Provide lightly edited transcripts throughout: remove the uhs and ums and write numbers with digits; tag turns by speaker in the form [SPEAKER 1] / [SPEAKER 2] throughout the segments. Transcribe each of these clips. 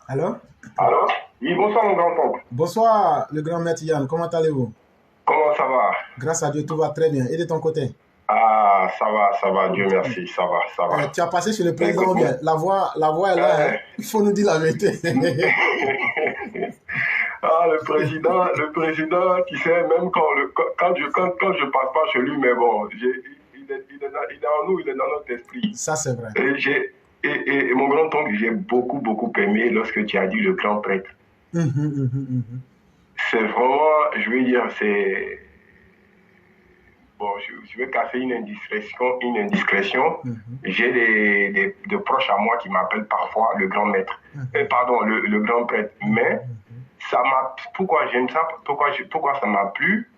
[SPEAKER 1] Alors,
[SPEAKER 2] Alors? Oui, bonsoir mon grand-oncle.
[SPEAKER 1] bonsoir, le grand maître Yann, comment allez-vous?
[SPEAKER 2] Comment ça va?
[SPEAKER 1] Grâce à Dieu, tout va très bien. Et de ton côté?
[SPEAKER 2] Ah, ça va, Dieu merci, ça va, ça va.
[SPEAKER 1] Tu as passé chez le
[SPEAKER 2] Ben
[SPEAKER 1] président
[SPEAKER 2] écoute,
[SPEAKER 1] ou bien? La voix est là, hein?
[SPEAKER 2] euh,
[SPEAKER 1] Il faut nous dire la vérité.
[SPEAKER 2] ah, le président, tu sais, même quand je passe pas chez lui, mais bon, il est en nous, il est dans notre esprit.
[SPEAKER 1] Ça, c'est vrai.
[SPEAKER 2] Et et mon grand-oncle, j'ai beaucoup, beaucoup aimé lorsque tu as dit le grand prêtre. C'est vraiment, je veux dire, c'est, bon, je vais casser une indiscrétion. J'ai des proches à moi qui m'appellent parfois le grand maître. Pardon, le grand prêtre. Mais pourquoi j'aime ça, pourquoi ça m'a plu?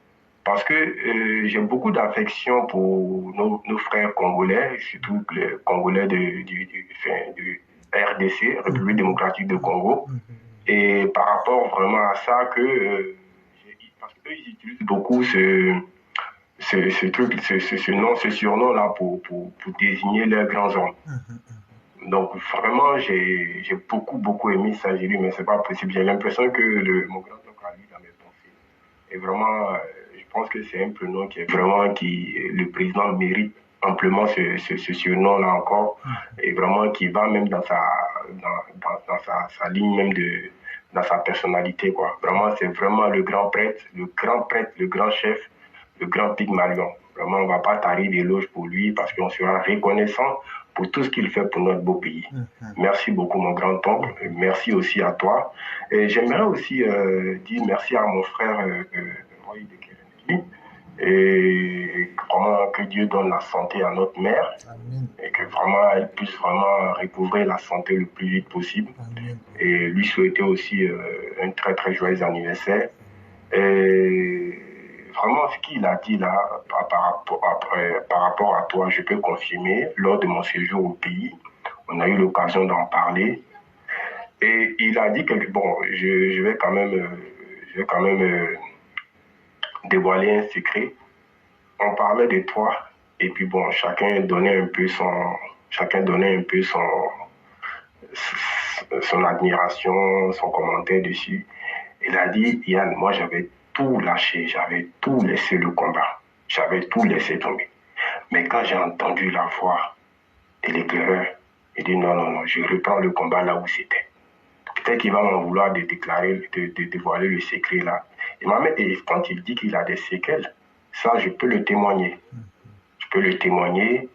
[SPEAKER 2] Parce que j'ai beaucoup d'affection pour nos frères congolais, surtout les Congolais du RDC, République démocratique de Congo. Et par rapport vraiment à ça, parce qu'eux, ils utilisent beaucoup ce nom, ce surnom-là pour désigner leurs grands hommes. Donc vraiment, j'ai beaucoup, beaucoup aimé ça. J'ai dit, mais c'est pas possible. J'ai l'impression que mon grand-oncle a lu dans mes pensées. Et vraiment, je pense que c'est un prénom qui est vraiment, le président mérite amplement ce surnom-là encore. Et vraiment, qui va même dans sa ligne même dans sa personnalité, quoi. Vraiment, c'est vraiment le grand prêtre, le grand chef, le grand Pygmalion. Vraiment, on ne va pas tarir d'éloges pour lui parce qu'on sera reconnaissant pour tout ce qu'il fait pour notre beau pays. Merci beaucoup, mon grand-oncle. Merci aussi à toi. Et j'aimerais aussi dire merci à mon frère Roy de Kérémy. Et vraiment que Dieu donne la santé à notre mère
[SPEAKER 1] Amen.
[SPEAKER 2] et que vraiment elle puisse vraiment recouvrer la santé le plus vite possible.
[SPEAKER 1] Amen.
[SPEAKER 2] Et lui souhaiter aussi un très très joyeux anniversaire. Et vraiment, ce qu'il a dit là, par rapport à toi, je peux confirmer, lors de mon séjour au pays, on a eu l'occasion d'en parler. Et il a dit que, bon, je vais quand même dévoiler un secret. On parlait de toi, et puis bon, chacun donnait un peu son admiration, son commentaire dessus. Il a dit, Yann, moi j'avais tout lâché, j'avais tout laissé le combat, j'avais tout laissé tomber. Mais quand j'ai entendu la voix de l'éclaireur, il dit non, non, non, je reprends le combat là où c'était. Peut-être qu'il va m'en vouloir de déclarer, de dévoiler le secret là. Et quand il dit qu'il a des séquelles, ça je peux le témoigner. Je peux le témoigner.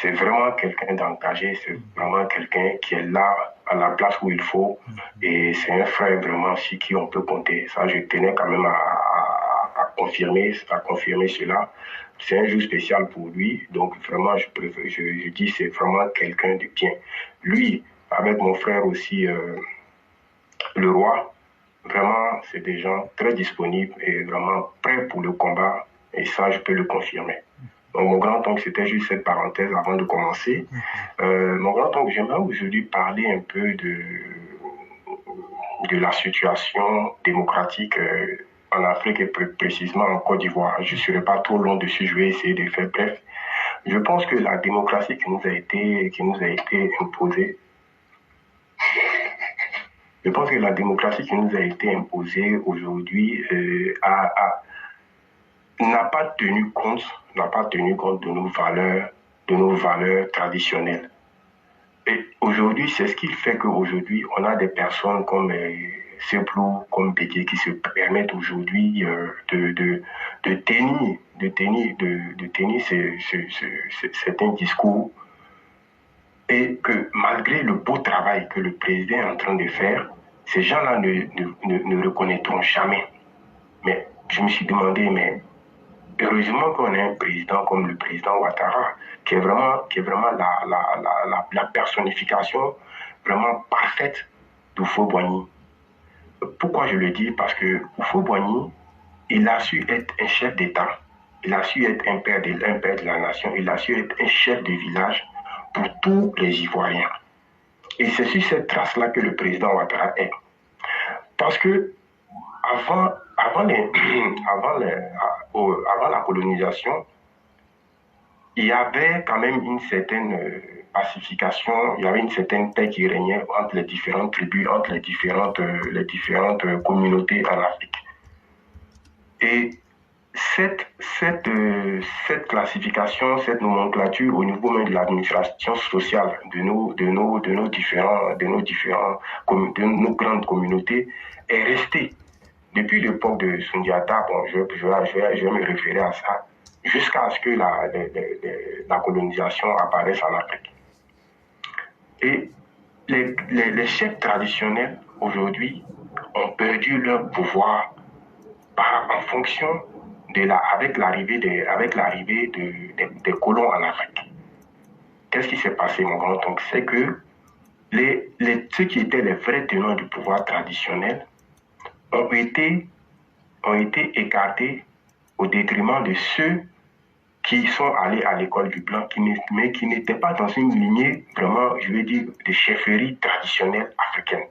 [SPEAKER 2] C'est vraiment quelqu'un d'engagé, c'est vraiment quelqu'un qui est là à la place où il faut. Et c'est un frère vraiment sur qui on peut compter. Ça, je tenais quand même à confirmer cela. C'est un jour spécial pour lui. Donc vraiment, je dis c'est vraiment quelqu'un de bien. Lui, avec mon frère aussi, le roi, vraiment, c'est des gens très disponibles et vraiment prêts pour le combat. Et ça, je peux le confirmer. Donc, mon grand-oncle, c'était juste cette parenthèse avant de commencer. Mon grand-oncle, j'aimerais aujourd'hui parler un peu de la situation démocratique en Afrique et plus précisément en Côte d'Ivoire. Je ne serai pas trop long dessus, je vais essayer de faire bref. Je pense que la démocratie qui nous a été imposée, je pense que la démocratie qui nous a été imposée aujourd'hui n'a pas tenu compte, n'a pas tenu compte de nos valeurs traditionnelles. Et aujourd'hui, c'est ce qui fait qu'aujourd'hui, on a des personnes comme Seplou, comme Bédié, qui se permettent aujourd'hui de tenir certains discours et que malgré le beau travail que le président est en train de faire, ces gens-là ne reconnaîtront jamais. Mais je me suis demandé, mais heureusement qu'on a un président comme le président Ouattara, qui est vraiment la personnification vraiment parfaite d'Oufo-Boigny. Pourquoi je le dis? Parce que Oufo-Boigny, il a su être un chef d'État, il a su être un père de la nation, il a su être un chef de village pour tous les Ivoiriens. Et c'est sur cette trace-là que le président Ouattara est. Parce que avant, avant, les, avant la colonisation, il y avait quand même une certaine pacification, il y avait une certaine paix qui régnait entre les différentes tribus, entre les différentes communautés en Afrique. Et cette classification, cette nomenclature au niveau même de l'administration sociale de nos grandes communautés est restée depuis l'époque de Sundiata. Bon, je vais me référer à ça jusqu'à ce que la colonisation apparaisse en Afrique. Et les chefs traditionnels aujourd'hui ont perdu leur pouvoir en fonction avec l'arrivée des colons en Afrique. Qu'est-ce qui s'est passé, mon grand-oncle? C'est que ceux qui étaient les vrais tenants du pouvoir traditionnel ont été écartés au détriment de ceux qui sont allés à l'école du blanc, mais qui n'étaient pas dans une lignée vraiment, je veux dire, de chefferie traditionnelle africaine.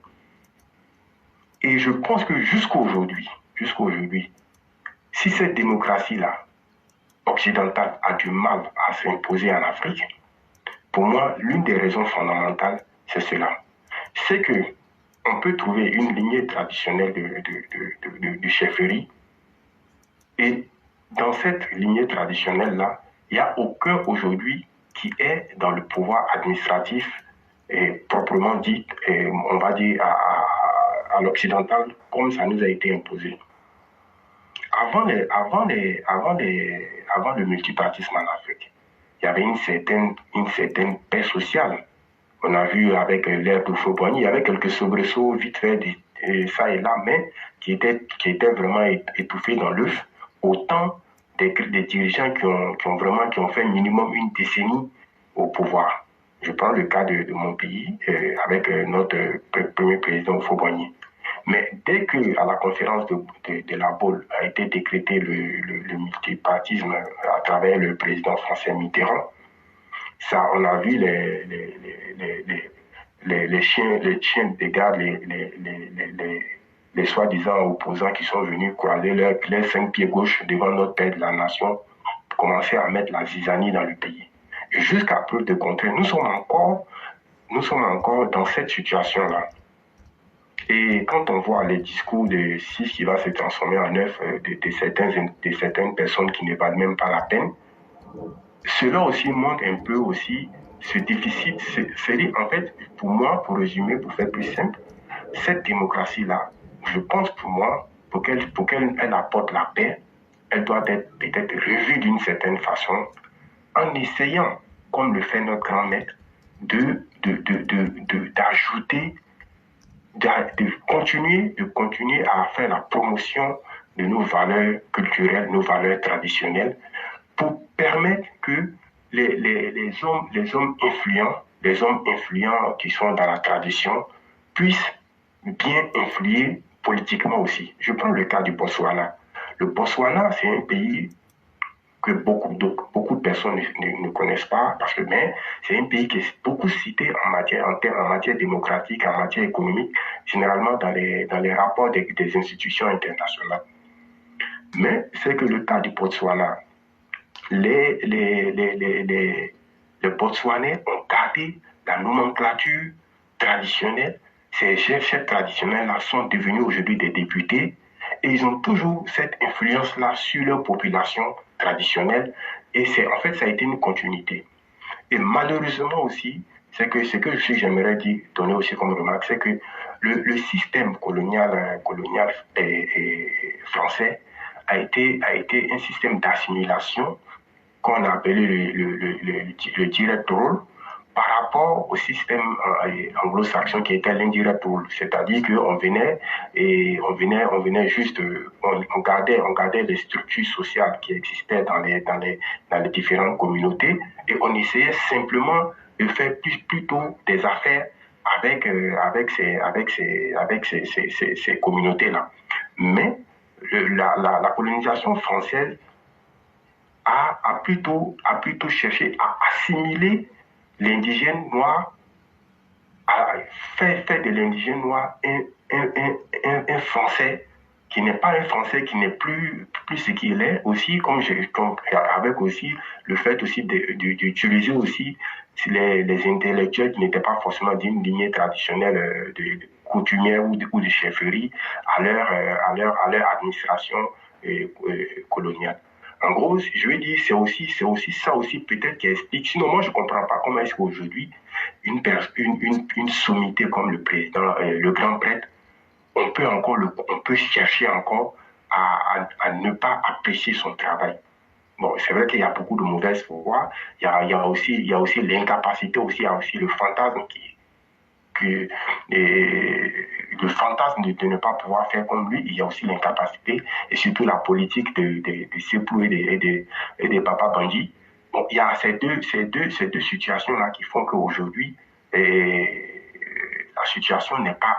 [SPEAKER 2] Et je pense que jusqu'à aujourd'hui, si cette démocratie-là, occidentale, a du mal à s'imposer en Afrique, pour moi, l'une des raisons fondamentales, c'est cela. C'est que on peut trouver une lignée traditionnelle de chefferie, et dans cette lignée traditionnelle-là, il n'y a aucun aujourd'hui qui est dans le pouvoir administratif et proprement dit, et on va dire à l'occidental, comme ça nous a été imposé. Avant le multipartisme en Afrique, il y avait une certaine paix sociale. On a vu avec l'ère d'Houphouët-Boigny, il y avait quelques soubresauts vite fait, ça et là, mais qui étaient vraiment étouffés dans l'œuf. Autant des dirigeants qui ont fait minimum une décennie au pouvoir. Je prends le cas de mon pays, avec notre premier président Houphouët-Boigny. Mais dès que, à la conférence de la Baule, a été décrété le multipartisme à travers le président français Mitterrand, ça, on a vu les chiens de garde, les soi-disant opposants qui sont venus croiser les 5 pieds gauche devant notre père de la nation, commencer à mettre la zizanie dans le pays. Et jusqu'à preuve de contraire, nous sommes encore dans cette situation-là. Et quand on voit les discours de 6 qui va se transformer en 9 de certaines personnes qui ne valent même pas la peine, cela aussi montre un peu aussi ce déficit. C'est en fait, pour moi, pour résumer, pour faire plus simple, cette démocratie-là, je pense pour moi, pour qu'elle apporte la paix, elle doit être peut-être revue d'une certaine façon, en essayant, comme le fait notre grand maître, d'ajouter, de continuer à faire la promotion de nos valeurs culturelles, nos valeurs traditionnelles, pour permettre que les hommes influents qui sont dans la tradition puissent bien influer politiquement aussi. Je prends le cas du Botswana. Le Botswana, c'est un pays que beaucoup de personnes ne connaissent pas, parce que c'est un pays qui est beaucoup cité en matière démocratique, en matière économique, généralement dans les rapports des institutions internationales. Mais c'est que le cas du Botswana, les Botswanais ont gardé la nomenclature traditionnelle. Ces chefs traditionnels-là sont devenus aujourd'hui des députés et ils ont toujours cette influence-là sur leur population traditionnelle, et en fait, ça a été une continuité. Et malheureusement aussi, c'est que ce que j'aimerais donner aussi comme remarque, c'est que le système colonial français a été un système d'assimilation qu'on a appelé le direct rule, par rapport au système anglo-saxon qui était l'indirect rule, c'est-à-dire qu'on venait juste, on gardait les structures sociales qui existaient dans les différentes communautés, et on essayait simplement de faire plutôt des affaires avec ces communautés-là. Mais la colonisation française a plutôt cherché à assimiler l'indigène noir, à faire de l'indigène noir un Français qui n'est pas un Français, qui n'est plus ce qu'il est, aussi, avec aussi le fait aussi d'utiliser aussi les intellectuels qui n'étaient pas forcément d'une lignée traditionnelle de coutumière ou de chefferie à leur administration coloniale. En gros, je veux dire, c'est aussi ça aussi peut-être qui explique. Sinon, moi, je ne comprends pas comment est-ce qu'aujourd'hui, une sommité comme le président, le grand prêtre, on peut chercher encore à ne pas apprécier son travail. Bon, c'est vrai qu'il y a beaucoup de mauvaises voix. Il y a aussi l'incapacité, aussi, il y a aussi le fantasme le fantasme de ne pas pouvoir faire comme lui. Il y a aussi l'incapacité et surtout la politique de Seplou et des Papa Bandji. Bon, il y a ces deux situations-là qui font qu'aujourd'hui, la situation n'est pas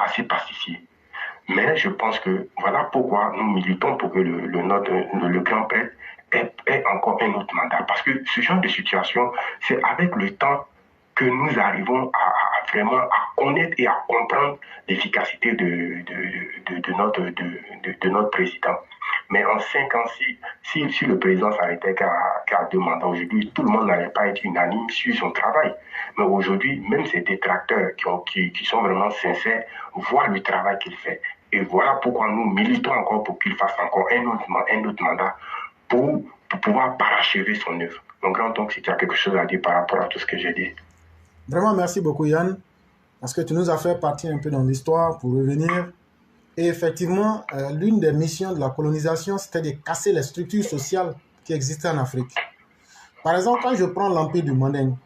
[SPEAKER 2] assez pacifiée. Mais je pense que voilà pourquoi nous militons pour que le grand prêtre ait encore un autre mandat. Parce que ce genre de situation, c'est avec le temps que nous arrivons à vraiment à connaître et à comprendre l'efficacité de notre président. Mais en 5 ans, si le président s'arrêtait qu'à 2 mandats aujourd'hui, tout le monde n'allait pas être unanime sur son travail. Mais aujourd'hui, même ces détracteurs qui sont vraiment sincères voient le travail qu'il fait. Et voilà pourquoi nous militons encore pour qu'il fasse encore un autre mandat pour pouvoir parachever son œuvre. Donc, grand-oncle, si tu as quelque chose à dire par rapport à tout ce que j'ai dit.
[SPEAKER 1] Vraiment, merci beaucoup, Yann, parce que tu nous as fait partir un peu dans l'histoire pour revenir. Et effectivement, l'une des missions de la colonisation, c'était de casser les structures sociales qui existaient en Afrique. Par exemple, quand je prends l'Empire du Manding,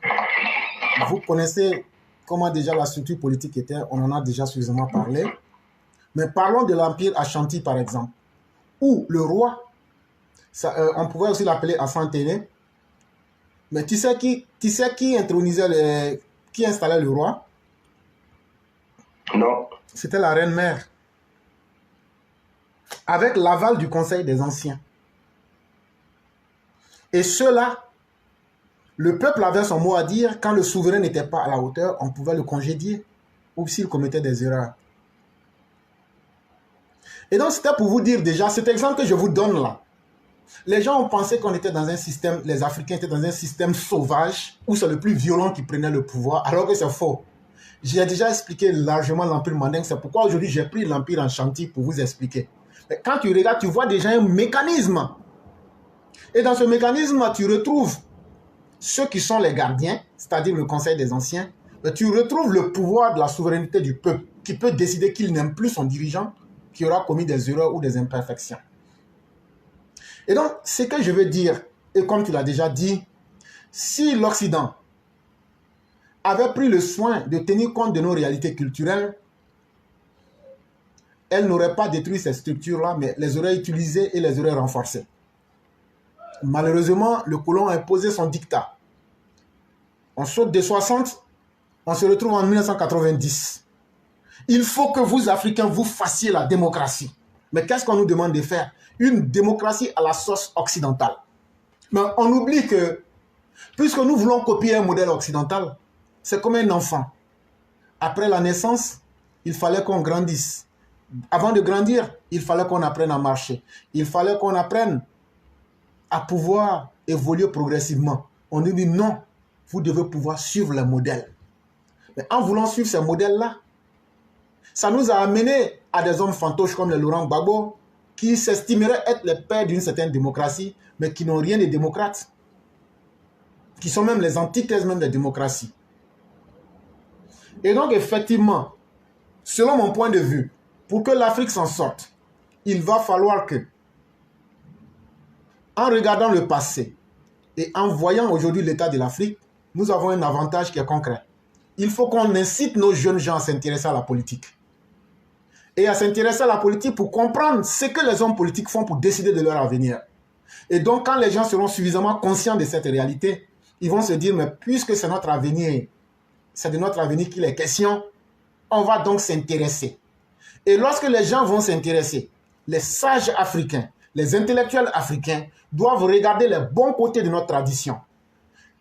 [SPEAKER 1] vous connaissez comment déjà la structure politique était, on en a déjà suffisamment parlé. Mais parlons de l'Empire Ashanti, par exemple, où le roi, on pouvait aussi l'appeler Asantene, mais tu sais qui intronisait qui installait le roi?
[SPEAKER 2] Non.
[SPEAKER 1] C'était la reine-mère. Avec l'aval du Conseil des Anciens. Et cela, le peuple avait son mot à dire. Quand le souverain n'était pas à la hauteur, on pouvait le congédier. Ou s'il commettait des erreurs. Et donc, c'était pour vous dire déjà, cet exemple que je vous donne là, les gens ont pensé qu'on était dans un système, les Africains étaient dans un système sauvage, où c'est le plus violent qui prenait le pouvoir, alors que c'est faux. J'ai déjà expliqué largement l'Empire Manding, c'est pourquoi aujourd'hui j'ai pris l'Empire Ashanti pour vous expliquer. Mais quand tu regardes, tu vois déjà un mécanisme. Et dans ce mécanisme, tu retrouves ceux qui sont les gardiens, c'est-à-dire le Conseil des Anciens, mais tu retrouves le pouvoir de la souveraineté du peuple, qui peut décider qu'il n'aime plus son dirigeant, qui aura commis des erreurs ou des imperfections. Et donc, ce que je veux dire, et comme tu l'as déjà dit, si l'Occident avait pris le soin de tenir compte de nos réalités culturelles, elle n'aurait pas détruit ces structures-là, mais les aurait utilisées et les aurait renforcées. Malheureusement, le colon a imposé son dictat. On saute des 60, on se retrouve en 1990. Il faut que vous, Africains, vous fassiez la démocratie. Mais qu'est-ce qu'on nous demande de faire? Une démocratie à la sauce occidentale. Mais on oublie que, puisque nous voulons copier un modèle occidental, c'est comme un enfant. Après la naissance, il fallait qu'on grandisse. Avant de grandir, il fallait qu'on apprenne à marcher. Il fallait qu'on apprenne à pouvoir évoluer progressivement. On nous dit non, vous devez pouvoir suivre le modèle. Mais en voulant suivre ces modèles-là, ça nous a amené à des hommes fantoches comme les Laurent Gbagbo, qui s'estimeraient être les pères d'une certaine démocratie, mais qui n'ont rien de démocrates, qui sont même les antithèses même des démocraties. Et donc, effectivement, selon mon point de vue, pour que l'Afrique s'en sorte, il va falloir que, en regardant le passé et en voyant aujourd'hui l'état de l'Afrique, nous avons un avantage qui est concret. Il faut qu'on incite nos jeunes gens à s'intéresser à la politique. Et à s'intéresser à la politique pour comprendre ce que les hommes politiques font pour décider de leur avenir. Et donc, quand les gens seront suffisamment conscients de cette réalité, ils vont se dire, mais puisque c'est notre avenir, c'est de notre avenir qu'il est question, on va donc s'intéresser. Et lorsque les gens vont s'intéresser, les sages africains, les intellectuels africains doivent regarder les bons côtés de notre tradition.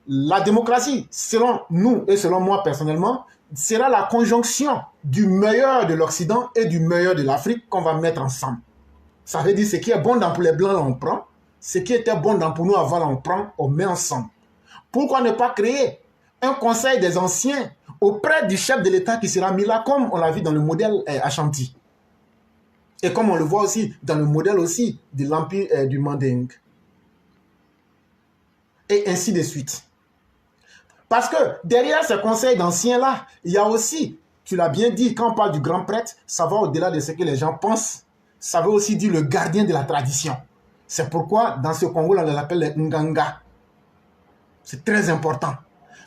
[SPEAKER 1] La démocratie, selon nous et selon moi personnellement, sera la conjonction du meilleur de l'Occident et du meilleur de l'Afrique qu'on va mettre ensemble. Ça veut dire ce qui est bon pour les Blancs, là, on prend. Ce qui était bon pour nous avant, là, on prend, on met ensemble. Pourquoi ne pas créer un conseil des anciens auprès du chef de l'État qui sera mis là, comme on l'a vu dans le modèle Ashanti. Et comme on le voit aussi dans le modèle aussi de l'Empire du Manding. Et ainsi de suite. Parce que derrière ce conseil d'anciens-là, il y a aussi, tu l'as bien dit, quand on parle du grand prêtre, ça va au-delà de ce que les gens pensent. Ça veut aussi dire le gardien de la tradition. C'est pourquoi, dans ce Congo-là, on l'appelle les Nganga. C'est très important.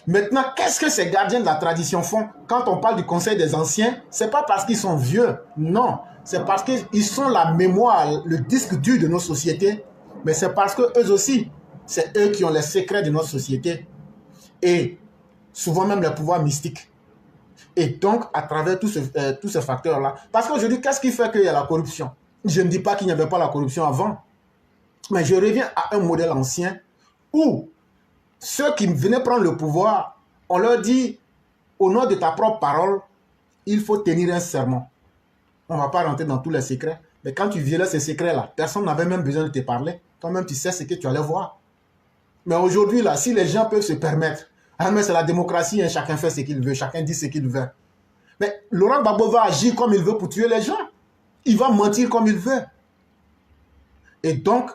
[SPEAKER 1] Maintenant, qu'est-ce que ces gardiens de la tradition font? Quand on parle du conseil des anciens, ce n'est pas parce qu'ils sont vieux. Non, c'est parce qu'ils sont la mémoire, le disque dur de nos sociétés. Mais c'est parce qu'eux aussi, c'est eux qui ont les secrets de notre société. Et souvent même les pouvoirs mystiques. Et donc, à travers tous ces facteurs-là, parce qu'aujourd'hui, qu'est-ce qui fait qu'il y a la corruption? Je ne dis pas qu'il n'y avait pas la corruption avant, mais je reviens à un modèle ancien où ceux qui venaient prendre le pouvoir, on leur dit, au nom de ta propre parole, il faut tenir un serment. On ne va pas rentrer dans tous les secrets, mais quand tu violais ces secrets-là, personne n'avait même besoin de te parler. Toi-même, tu sais ce que tu allais voir. Mais aujourd'hui, là, si les gens peuvent se permettre, ah, mais c'est la démocratie, hein, chacun fait ce qu'il veut, chacun dit ce qu'il veut. Mais Laurent Gbagbo va agir comme il veut pour tuer les gens. Il va mentir comme il veut. Et donc,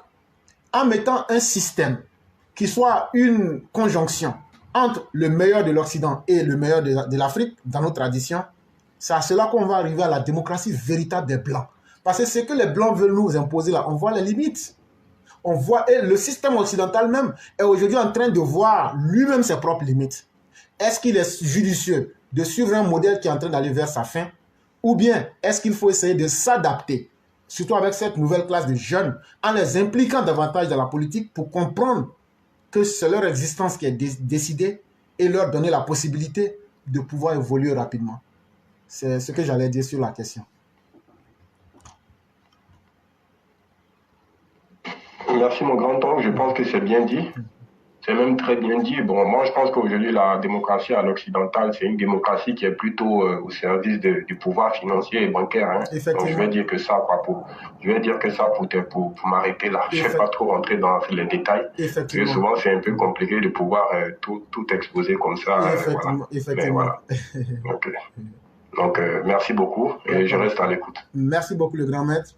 [SPEAKER 1] en mettant un système qui soit une conjonction entre le meilleur de l'Occident et le meilleur de l'Afrique, dans nos traditions, c'est à cela qu'on va arriver à la démocratie véritable des Blancs. Parce que ce que les Blancs veulent nous imposer là, on voit les limites. On voit, et le système occidental même est aujourd'hui en train de voir lui-même ses propres limites. Est-ce qu'il est judicieux de suivre un modèle qui est en train d'aller vers sa fin? Ou bien est-ce qu'il faut essayer de s'adapter, surtout avec cette nouvelle classe de jeunes, en les impliquant davantage dans la politique pour comprendre que c'est leur existence qui est décidée et leur donner la possibilité de pouvoir évoluer rapidement. C'est ce que j'allais dire sur la question.
[SPEAKER 2] Merci mon grand-oncle, je pense que c'est bien dit. C'est même très bien dit. Bon, moi je pense qu'aujourd'hui la démocratie à l'occidental, c'est une démocratie qui est plutôt au service du pouvoir financier et bancaire. Hein. Donc je vais dire que ça, pour m'arrêter là. Je ne vais pas trop rentrer dans les détails. Parce que souvent c'est un peu compliqué de pouvoir tout exposer comme ça.
[SPEAKER 1] Effectivement.
[SPEAKER 2] Mais voilà. Donc merci beaucoup et je reste à l'écoute.
[SPEAKER 1] Merci beaucoup le grand maître.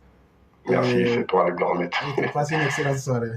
[SPEAKER 2] Merci, c'est toi le grand maître.
[SPEAKER 1] Passez une excellente soirée.